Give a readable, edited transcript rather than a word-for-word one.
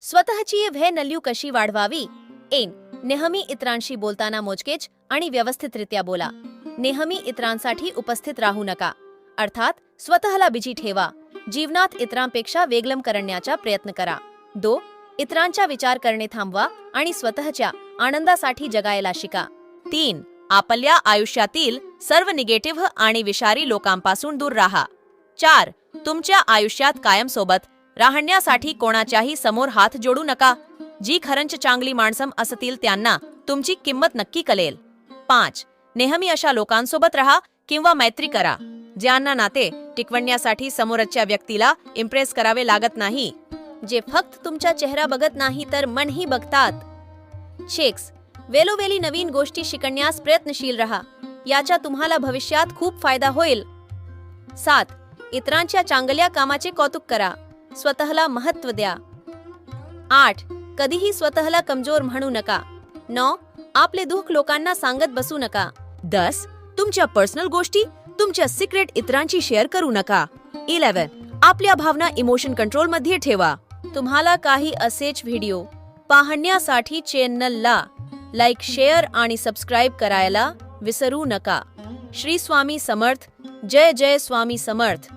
स्वतःची व्हॅल्यू कशी वाढवावी? 1. नेहमी इतरांशी बोलताना मोजकेच आणि व्यवस्थितरित्या बोला. नेहमी इतरांसाठी उपस्थित राहू नका, अर्थात स्वतःला बिझी ठेवा. जीवनात इतरांपेक्षा वेगळं करण्याचा प्रयत्न करा. 2. इतरांचा विचार करणे थांबवा आणि स्वतःच्या आनंदासाठी जगायला शिका. 3. आपल्या आयुष्यातील सर्व निगेटिव्ह आणि विषारी लोकांपासून दूर राहा. 4. तुमच्या आयुष्यात कायम सोबत राहण्यासाठी कोणाच्याही समोर हात जोडू नका. जी खरंच चांगली माणसं असतील त्यांना तुमची किंमत नक्की कळेल. 5. नेहमी अशा लोकांसोबत राहा किंवा मैत्री करा ज्यांना नाते टिकवण्यासाठी समोरच्या व्यक्तीला इम्प्रेस करावे लागत नाही, जे फक्त तुमचा चेहरा बघत नाही तर मनही बघतात. 6. वेळोवेळी नवीन गोष्टी शिकण्यास प्रयत्नशील रहा, याचा तुम्हाला भविष्यात खूप फायदा होईल. 7. इतरांच्या चांगल्या कामाचे कौतुक करा, स्वतःला महत्त्व द्या. 8. कधीही स्वतःला कमजोर म्हणू नका. 9. आपले दुःख लोकांना सांगत बसू नका. 10. तुमच्या पर्सनल गोष्टी, तुमच्या सिक्रेट इतरांची शेअर करू नका. 11. आपल्या भावना इमोशन कंट्रोल मध्ये ठेवा. तुम्हाला काही असेच व्हिडिओ पाहण्यासाठी चॅनलला लाईक, शेअर आणि सबस्क्राईब करायला विसरू नका. श्री स्वामी समर्थ. जय जय स्वामी समर्थ.